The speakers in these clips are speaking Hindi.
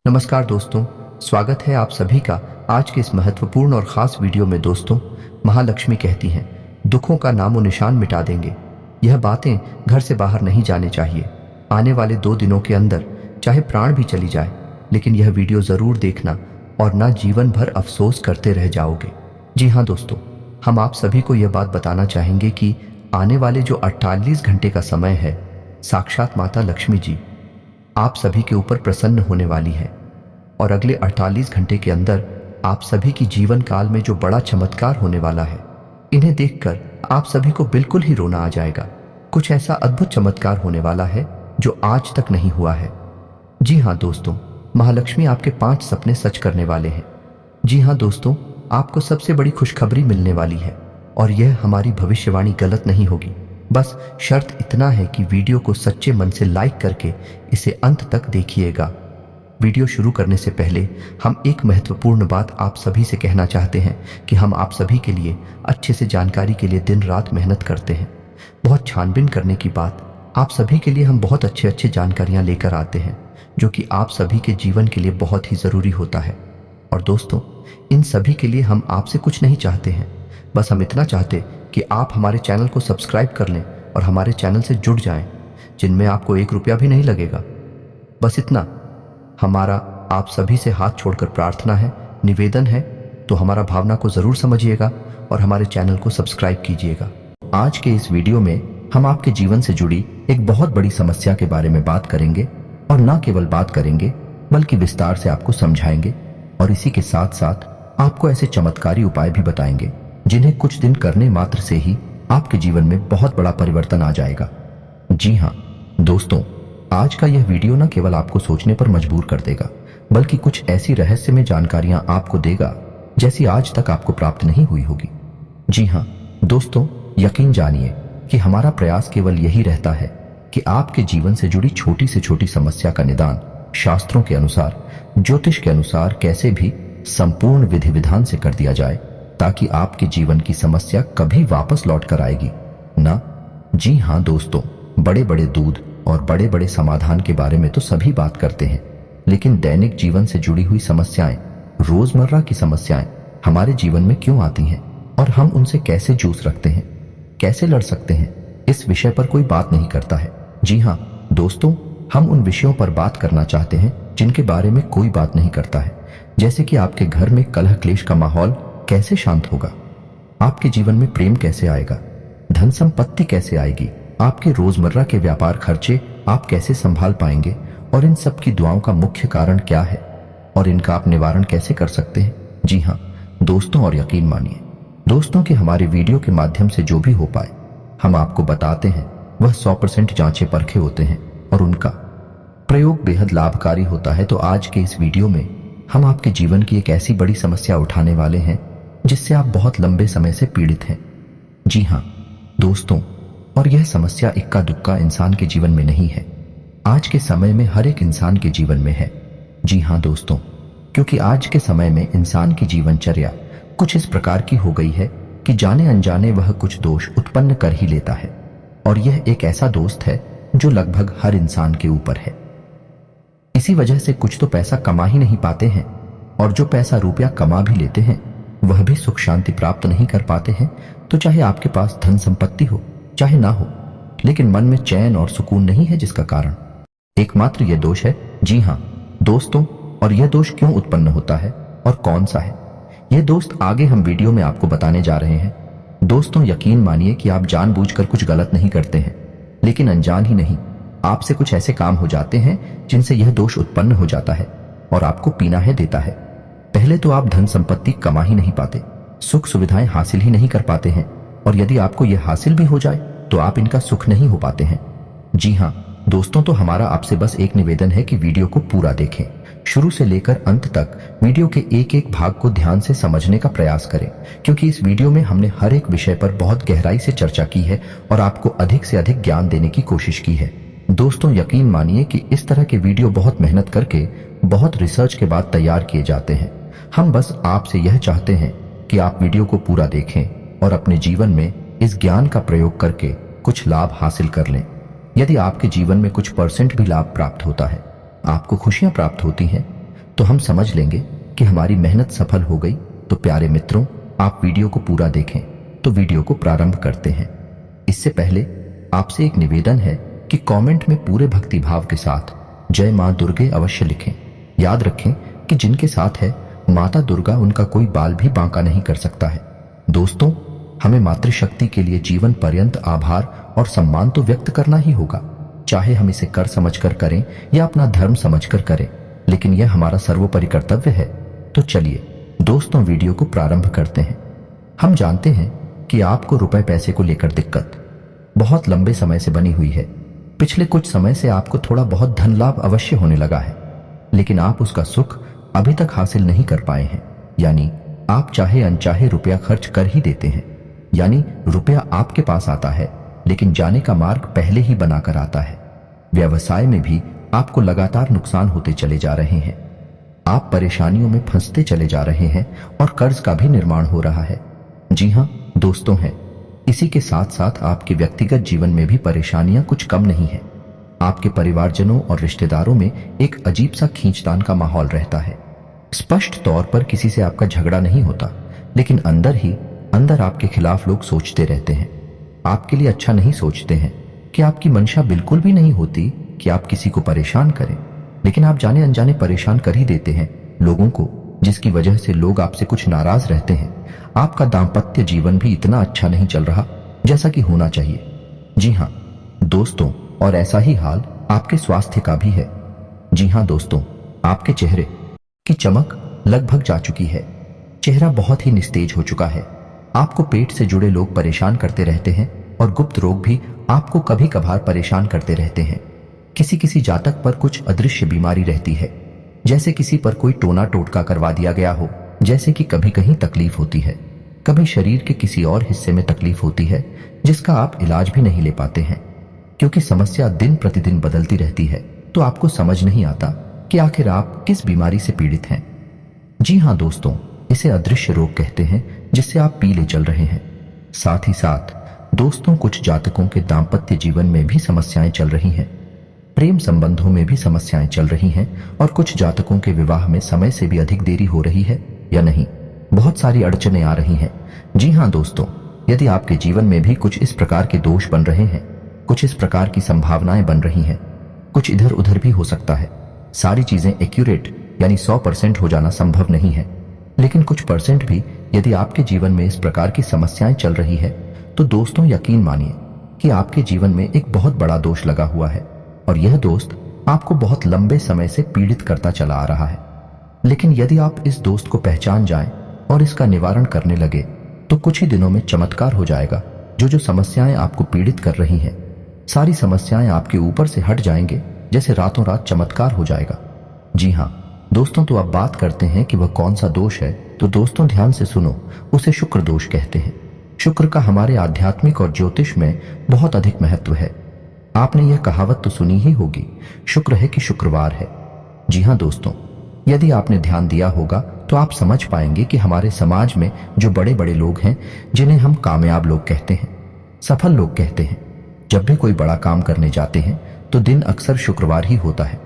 नमस्कार दोस्तों, स्वागत है आप सभी का आज के इस महत्वपूर्ण और ख़ास वीडियो में। दोस्तों, महालक्ष्मी कहती हैं, दुखों का नामो निशान मिटा देंगे। यह बातें घर से बाहर नहीं जाने चाहिए। आने वाले 2 दिनों के अंदर चाहे प्राण भी चली जाए, लेकिन यह वीडियो ज़रूर देखना और ना जीवन भर अफसोस करते रह जाओगे। जी हाँ दोस्तों, हम आप सभी को यह बात बताना चाहेंगे कि आने वाले जो 48 घंटे का समय है, साक्षात माता लक्ष्मी जी आप सभी के ऊपर प्रसन्न होने वाली है और अगले 48 घंटे के अंदर आप सभी की जीवन काल में जो बड़ा चमत्कार होने वाला है, इन्हें देखकर आप सभी को बिल्कुल ही रोना आ जाएगा। कुछ ऐसा अद्भुत चमत्कार होने वाला है जो आज तक नहीं हुआ है। जी हाँ दोस्तों, महालक्ष्मी आपके 5 सपने सच करने वाले हैं। जी हाँ दोस्तों, आपको सबसे बड़ी खुशखबरी मिलने वाली है और यह हमारी भविष्यवाणी गलत नहीं होगी। बस शर्त इतना है कि वीडियो को सच्चे मन से लाइक करके इसे अंत तक देखिएगा। वीडियो शुरू करने से पहले हम एक महत्वपूर्ण बात आप सभी से कहना चाहते हैं कि हम आप सभी के लिए अच्छे से जानकारी के लिए दिन रात मेहनत करते हैं। बहुत छानबीन करने की बात, आप सभी के लिए हम बहुत अच्छे जानकारियां लेकर आते हैं जो कि आप सभी के जीवन के लिए बहुत ही ज़रूरी होता है। और दोस्तों, इन सभी के लिए हम आपसे कुछ नहीं चाहते हैं, बस हम इतना चाहते कि आप हमारे चैनल को सब्सक्राइब कर लें और हमारे चैनल से जुड़ जाएं, जिनमें आपको 1 रुपया भी नहीं लगेगा। बस इतना हमारा आप सभी से हाथ छोड़कर प्रार्थना है, निवेदन है, तो हमारा भावना को ज़रूर समझिएगा और हमारे चैनल को सब्सक्राइब कीजिएगा। आज के इस वीडियो में हम आपके जीवन से जुड़ी एक बहुत बड़ी समस्या के बारे में बात करेंगे और न केवल बात करेंगे बल्कि विस्तार से आपको समझाएंगे और इसी के साथ साथ आपको ऐसे चमत्कारी उपाय भी बताएंगे जिन्हें कुछ दिन करने मात्र से ही आपके जीवन में बहुत बड़ा परिवर्तन आ जाएगा। जी हाँ दोस्तों, आज का यह वीडियो न केवल आपको सोचने पर मजबूर कर देगा बल्कि कुछ ऐसी रहस्यमय जानकारियां आपको देगा जैसी आज तक आपको प्राप्त नहीं हुई होगी। जी हाँ दोस्तों, यकीन जानिए कि हमारा प्रयास केवल यही रहता है कि आपके जीवन से जुड़ी छोटी से छोटी समस्या का निदान शास्त्रों के अनुसार, ज्योतिष के अनुसार कैसे भी संपूर्ण विधि विधान से कर दिया जाए ताकि आपके जीवन की समस्या कभी वापस लौट कर आएगी ना। जी हाँ दोस्तों, बड़े बड़े दूध और बड़े बड़े समाधान के बारे में तो सभी बात करते हैं, लेकिन दैनिक जीवन से जुड़ी हुई समस्याएं, रोजमर्रा की समस्याएं हमारे जीवन में क्यों आती हैं और हम उनसे कैसे जूझ रखते हैं, कैसे लड़ सकते हैं, इस विषय पर कोई बात नहीं करता है। जी हाँ दोस्तों, हम उन विषयों पर बात करना चाहते हैं जिनके बारे में कोई बात नहीं करता है, जैसे कि आपके घर में कलह क्लेश का माहौल कैसे शांत होगा, आपके जीवन में प्रेम कैसे आएगा, धन संपत्ति कैसे आएगी, आपके रोजमर्रा के व्यापार खर्चे आप कैसे संभाल पाएंगे और इन सब की दुआओं का मुख्य कारण क्या है और इनका आप निवारण कैसे कर सकते हैं। जी हाँ दोस्तों, और यकीन मानिए दोस्तों कि हमारे वीडियो के माध्यम से जो भी हो पाए हम आपको बताते हैं वह 100% जांचे परखे होते हैं और उनका प्रयोग बेहद लाभकारी होता है। तो आज के इस वीडियो में हम आपके जीवन की एक ऐसी बड़ी समस्या उठाने वाले हैं जिससे आप बहुत लंबे समय से पीड़ित हैं। जी हाँ दोस्तों, और यह समस्या इक्का दुक्का इंसान के जीवन में नहीं है, आज के समय में हर एक इंसान के जीवन में है। जी हाँ दोस्तों, क्योंकि आज के समय में इंसान की जीवनचर्या कुछ इस प्रकार की हो गई है कि जाने अनजाने वह कुछ दोष उत्पन्न कर ही लेता है और यह एक ऐसा दोस्त है जो लगभग हर इंसान के ऊपर है। इसी वजह से कुछ तो पैसा कमा ही नहीं पाते हैं और जो पैसा रुपया कमा भी लेते हैं वह भी सुख शांति प्राप्त नहीं कर पाते हैं। तो चाहे आपके पास धन संपत्ति हो चाहे ना हो, लेकिन मन में चैन और सुकून नहीं है, जिसका कारण एकमात्र यह दोष है। जी हाँ दोस्तों, और यह दोष क्यों उत्पन्न होता है और कौन सा है, यह दोस्त आगे हम वीडियो में आपको बताने जा रहे हैं। दोस्तों, यकीन मानिए कि आप जानबूझकर कुछ गलत नहीं करते हैं, लेकिन अनजान ही नहीं आपसे कुछ ऐसे काम हो जाते हैं जिनसे यह दोष उत्पन्न हो जाता है और आपको पीना है देता है। पहले तो आप धन संपत्ति कमा ही नहीं पाते, सुख सुविधाएं हासिल ही नहीं कर पाते हैं और यदि आपको यह हासिल भी हो जाए तो आप इनका सुख नहीं हो पाते हैं। जी हाँ दोस्तों, तो हमारा आपसे बस एक निवेदन है कि वीडियो को पूरा देखें, शुरू से लेकर अंत तक वीडियो के एक एक भाग को ध्यान से समझने का प्रयास करें, क्योंकि इस वीडियो में हमने हर एक विषय पर बहुत गहराई से चर्चा की है और आपको अधिक से अधिक ज्ञान देने की कोशिश की है। दोस्तों, यकीन मानिए कि इस तरह के वीडियो बहुत मेहनत करके, बहुत रिसर्च के बाद तैयार किए जाते हैं। हम बस आपसे यह चाहते हैं कि आप वीडियो को पूरा देखें और अपने जीवन में इस ज्ञान का प्रयोग करके कुछ लाभ हासिल कर लें। यदि आपके जीवन में कुछ % भी लाभ प्राप्त होता है, आपको खुशियां प्राप्त होती हैं, तो हम समझ लेंगे कि हमारी मेहनत सफल हो गई। तो प्यारे मित्रों, आप वीडियो को पूरा देखें। तो वीडियो को प्रारंभ करते हैं। इससे पहले आपसे एक निवेदन है कि कमेंट में पूरे भक्ति भाव के साथ जय मां दुर्गे अवश्य लिखें। याद रखें कि जिनके साथ है माता दुर्गा, उनका कोई बाल भी बांका नहीं कर सकता है। दोस्तों, हमें मातृशक्ति के लिए जीवन पर्यंत आभार और सम्मान तो व्यक्त करना ही होगा, चाहे हम इसे कर समझकर करें या अपना धर्म समझकर करें, लेकिन यह हमारा सर्वोपरि कर्तव्य है। तो चलिए दोस्तों, वीडियो को प्रारंभ करते हैं। हम जानते हैं कि आपको रुपए पैसे को लेकर दिक्कत बहुत लंबे समय से बनी हुई है। पिछले कुछ समय से आपको थोड़ा बहुत धन लाभ अवश्य होने लगा है, लेकिन आप उसका सुख अभी तक हासिल नहीं कर पाए हैं। यानी आप चाहे अनचाहे रुपया खर्च कर ही देते हैं। यानी रुपया आपके पास आता है, लेकिन जाने का मार्ग पहले ही बनाकर आता है। व्यवसाय में भी आपको लगातार नुकसान होते चले जा रहे हैं। आप परेशानियों में फंसते चले जा रहे हैं और कर्ज का भी निर्माण हो रहा है। जी हाँ दोस्तों, हैं। इसी के साथ साथ आपके व्यक्तिगत जीवन में भी परेशानियां कुछ कम नहीं है। आपके परिवारजनों और रिश्तेदारों में एक अजीब सा खींचतान का माहौल रहता है। स्पष्ट तौर पर किसी से आपका झगड़ा नहीं होता, लेकिन अंदर ही अंदर आपके खिलाफ लोग सोचते रहते हैं। आपके लिए अच्छा नहीं सोचते हैं कि आपकी मंशा बिल्कुल भी नहीं होती कि आप किसी को परेशान करें, लेकिन आप जाने अनजाने परेशान कर ही देते हैं लोगों को, जिसकी वजह से लोग आपसे कुछ नाराज रहते हैं। आपका दाम्पत्य जीवन भी इतना अच्छा नहीं चल रहा जैसा कि होना चाहिए। जी हाँ दोस्तों, और ऐसा ही हाल आपके स्वास्थ्य का भी है। जी हाँ दोस्तों, आपके चेहरे की चमक लगभग जा चुकी है। चेहरा बहुत ही निस्तेज हो चुका है। आपको पेट से जुड़े लोग परेशान करते रहते हैं और गुप्त रोग भी आपको कभी कभार परेशान करते रहते हैं। किसी किसी जातक पर कुछ अदृश्य बीमारी रहती है, जैसे किसी पर कोई टोना टोटका करवा दिया गया हो। जैसे कि कभी कहीं तकलीफ होती है, कभी शरीर के किसी और हिस्से में तकलीफ होती है, जिसका आप इलाज भी नहीं ले पाते हैं, क्योंकि समस्या दिन प्रतिदिन बदलती रहती है। तो आपको समझ नहीं आता कि आखिर आप किस बीमारी से पीड़ित हैं। जी हाँ दोस्तों, इसे अदृश्य रोग कहते हैं, जिससे आप पीले चल रहे हैं। साथ ही साथ दोस्तों, कुछ जातकों के दाम्पत्य जीवन में भी समस्याएं चल रही हैं। प्रेम संबंधों में भी समस्याएं चल रही हैं और कुछ जातकों के विवाह में समय से भी अधिक देरी हो रही है या नहीं, बहुत सारी अड़चनें आ रही हैं। जी हाँ दोस्तों, यदि आपके जीवन में भी कुछ इस प्रकार के दोष बन रहे हैं, कुछ इस प्रकार की संभावनाएं बन रही हैं, कुछ इधर उधर भी हो सकता है। सारी चीजें एक्यूरेट यानी 100% हो जाना संभव नहीं है, लेकिन कुछ परसेंट भी यदि आपके जीवन में इस प्रकार की समस्याएं चल रही है, तो दोस्तों यकीन मानिए कि आपके जीवन में एक बहुत बड़ा दोष लगा हुआ है और यह दोस्त आपको बहुत लंबे समय से पीड़ित करता चला आ रहा है। लेकिन यदि आप इस दोस्त को पहचान जाएं और इसका निवारण करने लगे, तो कुछ ही दिनों में चमत्कार हो जाएगा। जो समस्याएं आपको पीड़ित कर रही हैं, सारी समस्याएं आपके ऊपर से हट जाएंगे, जैसे रातों रात चमत्कार हो जाएगा। जी हाँ दोस्तों, तो अब बात करते हैं कि वह कौन सा दोष है। तो दोस्तों ध्यान से सुनो, उसे शुक्र दोष कहते हैं। शुक्र का हमारे आध्यात्मिक और ज्योतिष में बहुत अधिक महत्व है। आपने यह कहावत तो सुनी ही होगी, शुक्र है कि शुक्रवार है। जी हाँ दोस्तों, यदि आपने ध्यान दिया होगा तो आप समझ पाएंगे कि हमारे समाज में जो बड़े बड़े लोग हैं, जिन्हें हम कामयाब लोग कहते हैं, सफल लोग कहते हैं, जब भी कोई बड़ा काम करने जाते हैं तो दिन अक्सर शुक्रवार ही होता है।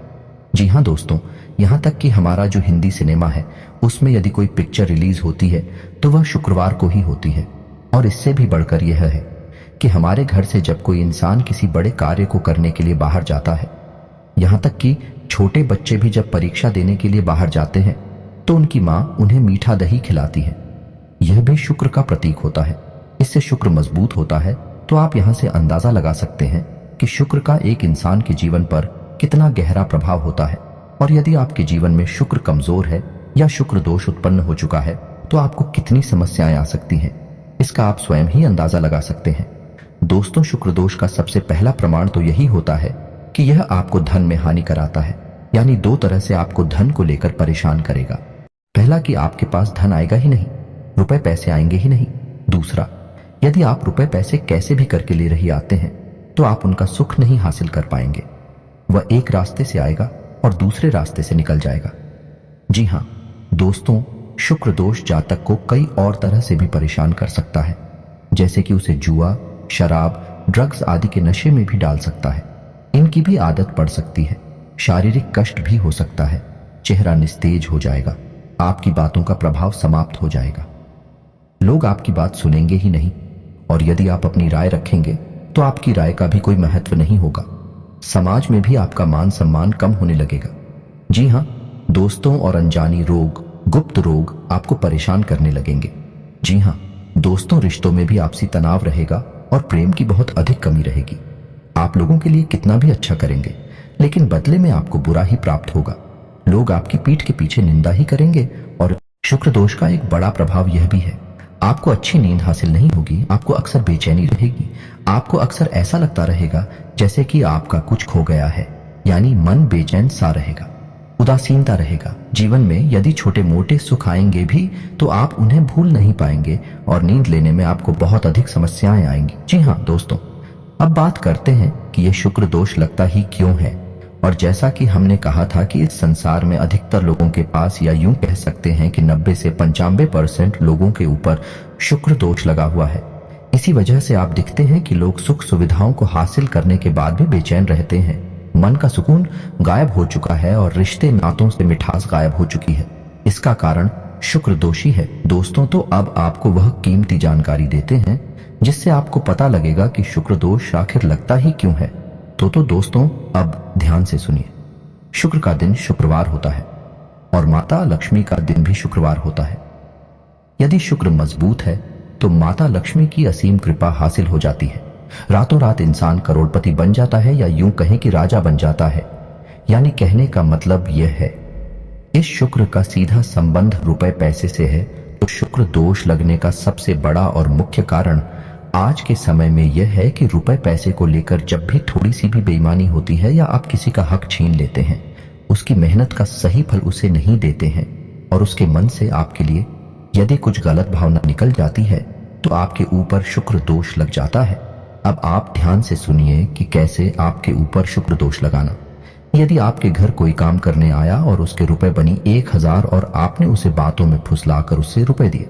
जी हाँ दोस्तों, यहाँ तक कि हमारा जो हिंदी सिनेमा है, उसमें यदि कोई पिक्चर रिलीज होती है तो वह शुक्रवार को ही होती है। और इससे भी बढ़कर यह है कि हमारे घर से जब कोई इंसान किसी बड़े कार्य को करने के लिए बाहर जाता है, यहाँ तक कि छोटे बच्चे भी जब परीक्षा देने के लिए बाहर जाते हैं, तो उनकी माँ उन्हें मीठा दही खिलाती है। यह भी शुक्र का प्रतीक होता है। इससे शुक्र मजबूत होता है। तो आप यहाँ से अंदाजा लगा सकते हैं कि शुक्र का एक इंसान के जीवन पर कितना गहरा प्रभाव होता है। और यदि आपके जीवन में शुक्र कमजोर है या शुक्र दोष उत्पन्न हो चुका है, तो आपको कितनी समस्याएं आ सकती हैं, इसका आप स्वयं ही अंदाजा लगा सकते हैं। दोस्तों, शुक्र दोष का सबसे पहला प्रमाण तो यही होता है कि यह आपको धन में हानि कराता है। यानी दो तरह से आपको धन को लेकर परेशान करेगा। पहला कि आपके पास धन आएगा ही नहीं, रुपए पैसे आएंगे ही नहीं। दूसरा, यदि आप रुपए पैसे कैसे भी करके ले रही आते हैं, तो आप उनका सुख नहीं हासिल कर पाएंगे। वह एक रास्ते से आएगा और दूसरे रास्ते से निकल जाएगा। जी हाँ दोस्तों, शुक्र दोष जातक को कई और तरह से भी परेशान कर सकता है, जैसे कि उसे जुआ, शराब, ड्रग्स आदि के नशे में भी डाल सकता है। इनकी भी आदत पड़ सकती है। शारीरिक कष्ट भी हो सकता है। चेहरा निस्तेज हो जाएगा, आपकी बातों का प्रभाव समाप्त हो जाएगा। लोग आपकी बात सुनेंगे ही नहीं, और यदि आप अपनी राय रखेंगे तो आपकी राय का भी कोई महत्व नहीं होगा। समाज में भी आपका मान सम्मान कम होने लगेगा। जी हाँ, दोस्तों और अनजानी रोग, गुप्त रोग आपको परेशान करने लगेंगे। जी हाँ, दोस्तों रिश्तों में भी आपसी तनाव रहेगा और प्रेम की बहुत अधिक कमी रहेगी। आप लोगों के लिए कितना भी अच्छा करेंगे, लेकिन बदले में आपको बुरा ही प्राप्त होगा। लोग आपकी पीठ के पीछे निंदा ही करेंगे। और शुक्र दोष का एक बड़ा प्रभाव यह भी है, आपको अच्छी नींद हासिल नहीं होगी, आपको अक्सर बेचैनी रहेगी, आपको अक्सर ऐसा लगता रहेगा जैसे कि आपका कुछ खो गया है, यानी मन बेचैन सा रहेगा, उदासीनता रहेगा। जीवन में यदि छोटे मोटे सुख आएंगे भी तो आप उन्हें भूल नहीं पाएंगे और नींद लेने में आपको बहुत अधिक समस्याएं आएंगी। जी हाँ दोस्तों, अब बात करते हैं कि यह शुक्र दोष लगता ही क्यों है। और जैसा कि हमने कहा था कि इस संसार में अधिकतर लोगों के पास, या यूं कह सकते हैं कि 90 से 95% लोगों के ऊपर शुक्र दोष लगा हुआ है। इसी वजह से आप दिखते हैं कि लोग सुख सुविधाओं को हासिल करने के बाद भी बेचैन रहते हैं। मन का सुकून गायब हो चुका है और रिश्ते नातों से मिठास गायब हो चुकी है। इसका कारण शुक्र दोषी है। दोस्तों, तो अब आपको वह कीमती जानकारी देते हैं जिससे आपको पता लगेगा कि शुक्र दोष आखिर लगता ही क्यों है। तो दोस्तों, अब ध्यान से सुनिए। शुक्र का दिन शुक्रवार होता है और माता लक्ष्मी का दिन भी शुक्रवार होता है। यदि शुक्र मजबूत है तो माता लक्ष्मी की असीम कृपा हासिल हो जाती है। रातों रात इंसान करोड़पति बन जाता है, या यूं कहें कि राजा बन जाता है। यानी कहने का मतलब यह है, इस शुक्र का सीधा संबंध रुपए पैसे से है। तो शुक्र दोष लगने का सबसे बड़ा और मुख्य कारण आज के समय में यह है कि रुपए पैसे को लेकर जब भी थोड़ी सी भी बेईमानी होती है या आप किसी का हक छीन लेते हैं, उसकी मेहनत का सही फल उसे नहीं देते हैं और उसके मन से आपके लिए यदि कुछ गलत भावना निकल जाती है तो आपके ऊपर शुक्र दोष लग जाता है। अब आप ध्यान से सुनिए कि कैसे आपके ऊपर शुक्र दोष लगाना। यदि आपके घर कोई काम करने आया और उसके रुपए बनी 1000 और आपने उसे बातों में फुसलाकर उससे रुपए दिए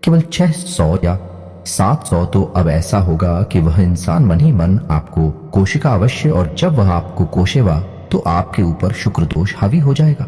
केवल 600 या 700, तो अब ऐसा होगा कि वह इंसान मन ही मन आपको कोशिका अवश्य, और जब वह आपको कोशेगा तो आपके ऊपर शुक्र दोष हावी हो जाएगा।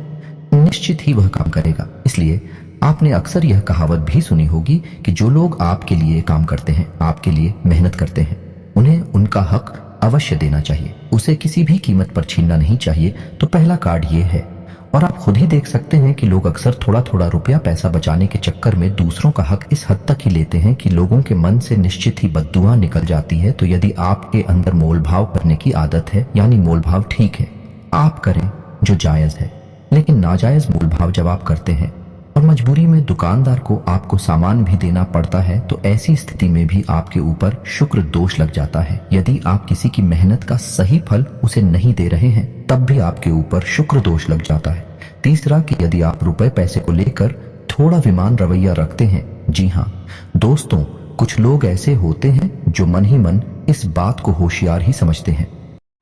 निश्चित ही वह काम करेगा। इसलिए आपने अक्सर यह कहावत भी सुनी होगी कि जो लोग आपके लिए काम करते हैं, आपके लिए मेहनत करते हैं, उन्हें उनका हक अवश्य देना चाहिए, उसे किसी भी कीमत पर छीनना नहीं चाहिए। तो पहला कार्ड ये है। और आप खुद ही देख सकते हैं कि लोग अक्सर थोड़ा थोड़ा रुपया पैसा बचाने के चक्कर में दूसरों का हक इस हद तक ही लेते हैं कि लोगों के मन से निश्चित ही बद्दुआ निकल जाती है। तो यदि आपके अंदर मोलभाव करने की आदत है, यानी मोलभाव ठीक है, आप करें जो जायज है, लेकिन नाजायज मोलभाव जब आप करते हैं और मजबूरी में दुकानदार को आपको सामान भी देना पड़ता है, तो ऐसी स्थिति में भी आपके ऊपर शुक्र दोष लग जाता है। यदि आप किसी की मेहनत का सही फल उसे नहीं दे रहे हैं, तब भी आपके ऊपर शुक्र दोष लग जाता है। तीसरा, कि यदि आप रुपए पैसे को लेकर थोड़ा विमान रवैया रखते हैं। जी हाँ दोस्तों, कुछ लोग ऐसे होते हैं जो मन ही मन इस बात को होशियार ही समझते हैं।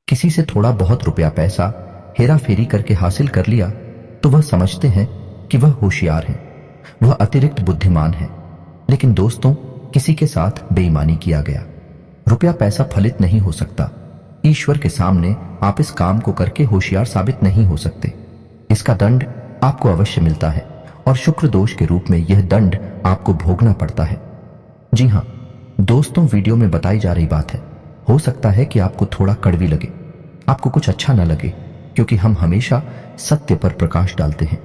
किसी से थोड़ा बहुत रुपया पैसा हेरा फेरी करके हासिल कर लिया तो वह समझते हैं कि वह होशियार है, वह अतिरिक्त बुद्धिमान है। लेकिन दोस्तों, किसी के साथ बेईमानी किया गया रुपया पैसा फलित नहीं हो सकता। ईश्वर के सामने आप इस काम को करके होशियार साबित नहीं हो सकते। इसका दंड आपको अवश्य मिलता है और शुक्र दोष के रूप में यह दंड आपको भोगना पड़ता है। जी हाँ दोस्तों, वीडियो में बताई जा रही बात है। हो सकता है कि आपको थोड़ा कड़वी लगे, आपको कुछ अच्छा न लगे, क्योंकि हम हमेशा सत्य पर प्रकाश डालते हैं।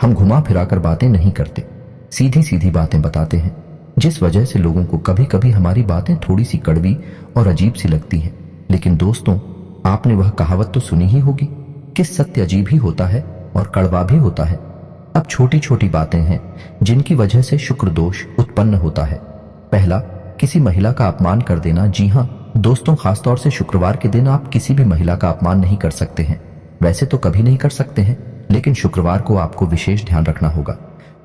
हम घुमा फिराकर बातें नहीं करते, सीधी सीधी बातें बताते हैं, जिस वजह से लोगों को कभी कभी हमारी बातें थोड़ी सी कड़वी और अजीब सी लगती हैं। लेकिन दोस्तों, आपने वह कहावत तो सुनी ही होगी कि सत्य अजीब ही होता है और कड़वा भी होता है। अब छोटी छोटी बातें हैं जिनकी वजह से शुक्र दोष उत्पन्न होता है। पहला, किसी महिला का अपमान कर देना। जी हाँ दोस्तों, खासतौर से शुक्रवार के दिन आप किसी भी महिला का अपमान नहीं कर सकते हैं। वैसे तो कभी नहीं कर सकते हैं, लेकिन शुक्रवार को आपको विशेष ध्यान रखना होगा,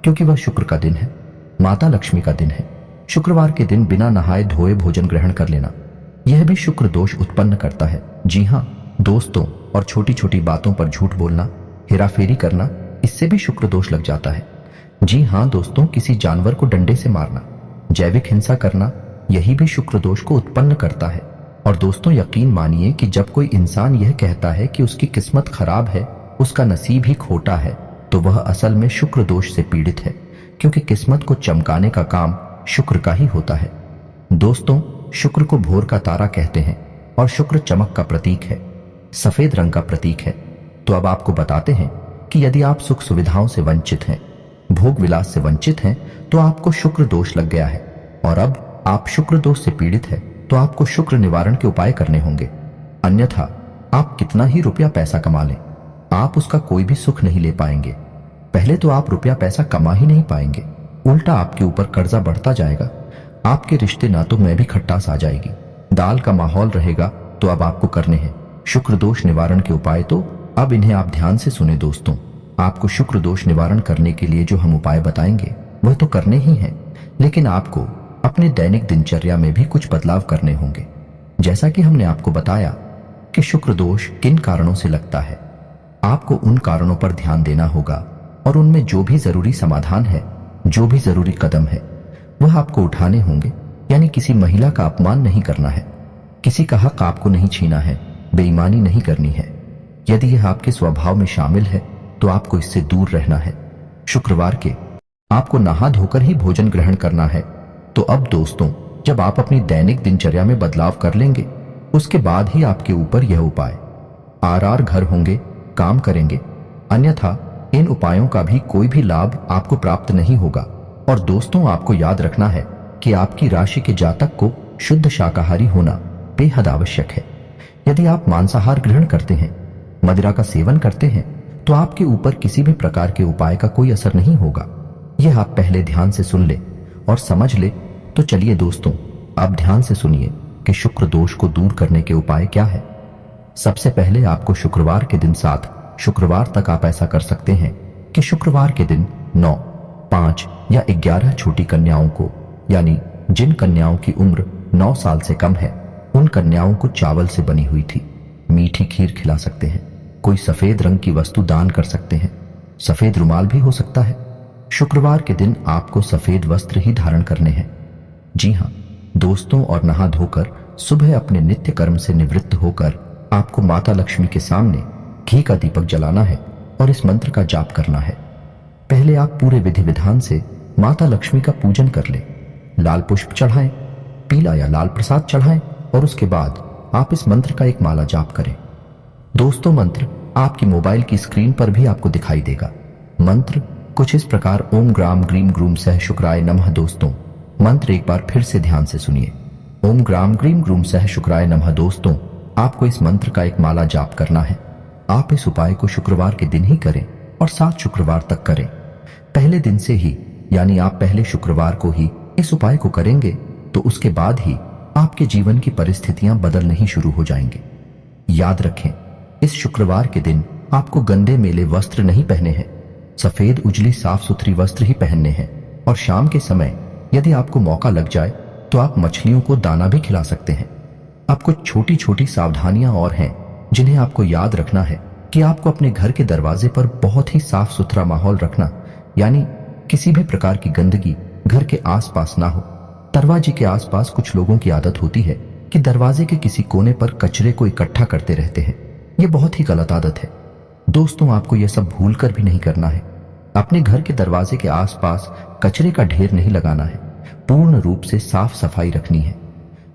क्योंकि वह शुक्र का दिन है, माता लक्ष्मी का दिन है। शुक्रवार के दिन बिना नहाए धोए भोजन ग्रहण कर लेना, यह भी शुक्र दोष उत्पन्न करता है। जी हाँ दोस्तों, और छोटी छोटी बातों पर झूठ बोलना, हेराफेरी करना, इससे भी शुक्र दोष लग जाता है। जी हाँ दोस्तों, किसी जानवर को डंडे से मारना, जैविक हिंसा करना, यही भी शुक्र दोष को उत्पन्न करता है। और दोस्तों, यकीन मानिए कि जब कोई इंसान यह कहता है कि उसकी किस्मत खराब है, उसका नसीब ही खोटा है तो वह असल में शुक्र दोष से पीड़ित है, क्योंकि किस्मत को चमकाने का काम शुक्र का ही होता है। दोस्तों, शुक्र को भोर का तारा कहते हैं और शुक्र चमक का प्रतीक है, सफेद रंग का प्रतीक है। तो अब आपको बताते हैं कि यदि आप सुख सुविधाओं से वंचित हैं, भोग विलास से वंचित हैं, तो आपको शुक्र दोष लग गया है। और अब आप शुक्र दोष से पीड़ित है तो आपको शुक्र निवारण के उपाय करने होंगे। अन्यथा आप कितना ही रुपया पैसा कमा लें, आप उसका कोई भी सुख नहीं ले पाएंगे। पहले तो आप रुपया पैसा कमा ही नहीं पाएंगे, उल्टा आपके ऊपर कर्जा बढ़ता जाएगा। आपके रिश्ते नातों में भी खट्टास आ जाएगी, दाल का माहौल रहेगा। तो अब आपको करने हैं शुक्र दोष निवारण के उपाय। तो अब इन्हें आप ध्यान से सुने दोस्तों। आपको शुक्र दोष निवारण करने के लिए जो हम उपाय बताएंगे वह तो करने ही हैं, लेकिन आपको अपने दैनिक दिनचर्या में भी कुछ बदलाव करने होंगे। जैसा कि हमने आपको बताया कि शुक्र दोष किन कारणों से लगता है, आपको उन कारणों पर ध्यान देना होगा और उनमें जो भी जरूरी समाधान है, जो भी जरूरी कदम है, वह आपको उठाने होंगे। यानी किसी महिला का अपमान नहीं करना है, किसी का हक आपको नहीं छीना है, बेईमानी नहीं करनी है। यदि यह आपके स्वभाव में शामिल है तो आपको इससे दूर रहना है। शुक्रवार के आपको नहा धोकर ही भोजन ग्रहण करना है। तो अब दोस्तों, जब आप अपनी दैनिक दिनचर्या में बदलाव कर लेंगे, उसके बाद ही आपके ऊपर यह उपाय आर घर होंगे, काम करेंगे। अन्यथा इन उपायों का भी कोई भी लाभ आपको प्राप्त नहीं होगा। और दोस्तों, आपको याद रखना है कि आपकी राशि के जातक को शुद्ध शाकाहारी होना बेहद आवश्यक है। यदि आप मांसाहार ग्रहण करते हैं, मदिरा का सेवन करते हैं, तो आपके ऊपर किसी भी प्रकार के उपाय का कोई असर नहीं होगा। यह आप पहले ध्यान से सुन ले और समझ ले। तो चलिए दोस्तों, आप ध्यान से सुनिए कि शुक्र दोष को दूर करने के उपाय क्या है। सबसे पहले आपको शुक्रवार के दिन 7 शुक्रवार तक आप ऐसा कर सकते हैं कि शुक्रवार के दिन 9, 5 या 11 छोटी कन्याओं को, यानी जिन कन्याओं की उम्र 9 साल से कम है, उन कन्याओं को चावल से बनी हुई थी मीठी खीर खिला सकते हैं। कोई सफेद रंग की वस्तु दान कर सकते हैं, सफेद रुमाल भी हो सकता है। शुक्रवार के दिन आपको सफेद वस्त्र ही धारण करने हैं। जी हाँ दोस्तों, और नहा धोकर सुबह अपने नित्य कर्म से निवृत्त होकर आपको माता लक्ष्मी के सामने घी का दीपक जलाना है और इस मंत्र का जाप करना है। पहले आप पूरे विधि विधान से माता लक्ष्मी का पूजन कर ले, लाल पुष्प चढ़ाएं, पीला या लाल प्रसाद चढ़ाएं और उसके बाद आप इस मंत्र का एक माला जाप करें। दोस्तों, मंत्र आपकी मोबाइल की स्क्रीन पर भी आपको दिखाई देगा। मंत्र कुछ इस प्रकार ओम ग्राम ग्रीम ग्रूम सह शुक्राय नमः। दोस्तों, मंत्र एक बार फिर से ध्यान से सुनिए। ओम ग्राम ग्रीम ग्रूम सह शुक्राय नमः। दोस्तों, आपको इस मंत्र का एक माला जाप करना है। आप इस उपाय को शुक्रवार के दिन ही करें और 7 शुक्रवार तक करें। पहले दिन से ही, यानी आप पहले शुक्रवार को ही इस उपाय को करेंगे तो उसके बाद ही आपके जीवन की परिस्थितियां बदलने ही शुरू हो जाएंगे। याद रखें, इस शुक्रवार के दिन आपको गंदे मेले वस्त्र नहीं पहने हैं, सफेद उजली साफ सुथरी वस्त्र ही पहनने हैं। और शाम के समय यदि आपको मौका लग जाए तो आप मछलियों को दाना भी खिला सकते हैं। अब कुछ छोटी छोटी सावधानियां और हैं जिन्हें आपको याद रखना है कि आपको अपने घर के दरवाजे पर बहुत ही साफ सुथरा माहौल रखना, यानी किसी भी प्रकार की गंदगी घर के आसपास ना हो। दरवाजे के आसपास कुछ लोगों की आदत होती है कि दरवाजे के किसी कोने पर कचरे को इकट्ठा करते रहते हैं। यह बहुत ही गलत आदत है। दोस्तों, आपको यह सब भूल कर भी नहीं करना है। अपने घर के दरवाजे के आसपास कचरे का ढेर नहीं लगाना है, पूर्ण रूप से साफ सफाई रखनी है।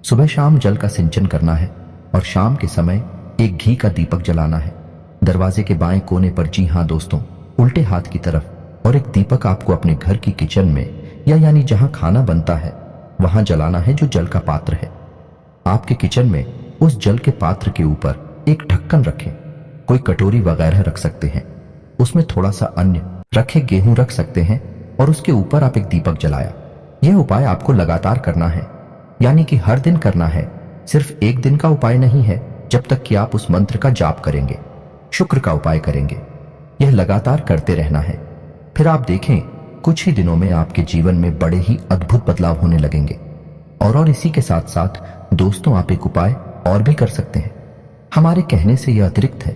सुबह शाम जल का सिंचन करना है और शाम के समय एक घी का दीपक जलाना है दरवाजे के बाएं कोने पर। जी हाँ दोस्तों, उल्टे हाथ की तरफ। और एक दीपक आपको अपने घर की किचन में, या यानी जहां खाना बनता है वहां जलाना है, जो जल का पात्र है। आपके किचन में उस जल के पात्र के ऊपर एक ढक्कन रखें। कोई कटोरी वगैरह रख सकते हैं, उसमें थोड़ा सा अन्न रखे, गेहूं रख सकते हैं और उसके ऊपर आप एक दीपक जलाया। यह उपाय आपको लगातार करना है, यानी कि हर दिन करना है। सिर्फ एक दिन का उपाय नहीं है, जब तक कि आप उस मंत्र का जाप करेंगे, शुक्र का उपाय करेंगे। यह लगातार करते रहना है। फिर आप देखें, कुछ ही दिनों में आपके जीवन में बड़े ही अद्भुत बदलाव होने लगेंगे। और इसी के साथ साथ दोस्तों, आप एक उपाय और भी कर सकते हैं। हमारे कहने से यह अतिरिक्त है,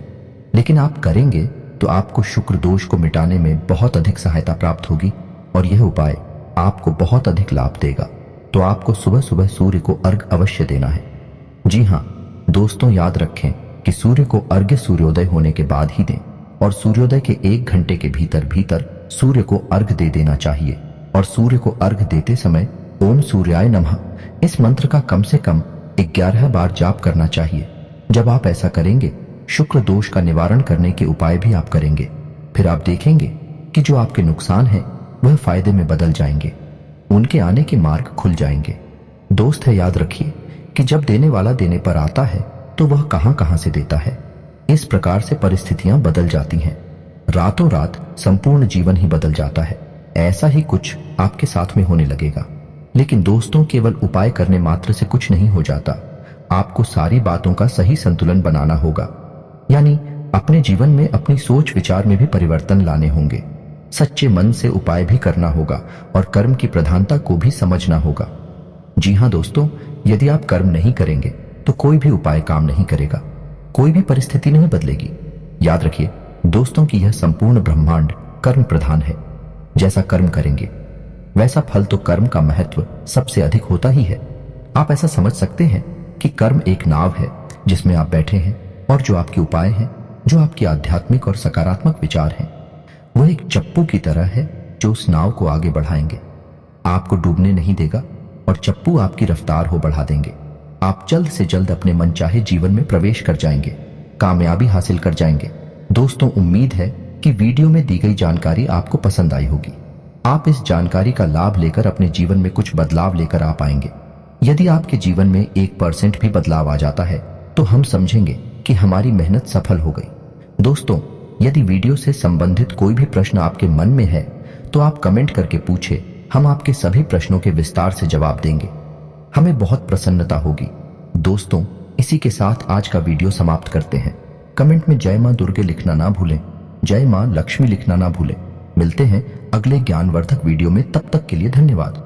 लेकिन आप करेंगे तो आपको शुक्र दोष को मिटाने में बहुत अधिक सहायता प्राप्त होगी और यह उपाय आपको बहुत अधिक लाभ देगा। तो आपको सुबह सुबह सूर्य को अर्घ्य अवश्य देना है। जी हाँ दोस्तों, याद रखें कि सूर्य को अर्घ्य सूर्योदय होने के बाद ही दें, और सूर्योदय के 1 घंटे के भीतर भीतर सूर्य को अर्घ दे देना चाहिए। और सूर्य को अर्घ देते समय ओम सूर्याय नमः इस मंत्र का कम से कम 11 बार जाप करना चाहिए। जब आप ऐसा करेंगे, शुक्र दोष का निवारण करने के उपाय भी आप करेंगे। फिर आप देखेंगे कि जो आपके नुकसान हैं वह फायदे में बदल जाएंगे, उनके आने के मार्ग खुल जाएंगे। दोस्त है, याद रखिए कि जब देने वाला देने पर आता है तो वह कहां कहां से देता है। इस प्रकार से परिस्थितियां बदल जाती हैं, रातों रात संपूर्ण जीवन ही बदल जाता है। ऐसा ही कुछ आपके साथ में होने लगेगा। लेकिन दोस्तों, केवल उपाय करने मात्र से कुछ नहीं हो जाता। आपको सारी बातों का सही संतुलन बनाना होगा, यानी अपने जीवन में अपनी सोच विचार में भी परिवर्तन लाने होंगे। सच्चे मन से उपाय भी करना होगा और कर्म की प्रधानता को भी समझना होगा। जी हां दोस्तों, यदि आप कर्म नहीं करेंगे तो कोई भी उपाय काम नहीं करेगा, कोई भी परिस्थिति नहीं बदलेगी। याद रखिए दोस्तों कि यह संपूर्ण ब्रह्मांड कर्म प्रधान है। जैसा कर्म करेंगे वैसा फल, तो कर्म का महत्व सबसे अधिक होता ही है। आप ऐसा समझ सकते हैं कि कर्म एक नाव है जिसमें आप बैठे हैं, और जो आपके उपाय हैं, जो आपके आध्यात्मिक और सकारात्मक विचार हैं, वह एक चप्पू की तरह है जो उस नाव को आगे बढ़ाएंगे, आपको डूबने नहीं देगा और चप्पू आपकी रफ्तार हो बढ़ा देंगे। आप जल्द से जल्द अपने मनचाहे जीवन में प्रवेश कर जाएंगे, कामयाबी हासिल कर जाएंगे। दोस्तों, उम्मीद है कि वीडियो में दी गई जानकारी आपको पसंद आई होगी। आप इस जानकारी का लाभ लेकर अपने जीवन में कुछ बदलाव लेकर आ पाएंगे। यदि आपके जीवन में 1% भी बदलाव आ जाता है तो हम समझेंगे कि हमारी मेहनत सफल हो गई। दोस्तों, यदि वीडियो से संबंधित कोई भी प्रश्न आपके मन में है तो आप कमेंट करके पूछे, हम आपके सभी प्रश्नों के विस्तार से जवाब देंगे। हमें बहुत प्रसन्नता होगी। दोस्तों, इसी के साथ आज का वीडियो समाप्त करते हैं। कमेंट में जय मां दुर्गे लिखना ना भूलें, जय मां लक्ष्मी लिखना ना भूलें। मिलते हैं अगले ज्ञानवर्धक वीडियो में, तब तक के लिए धन्यवाद।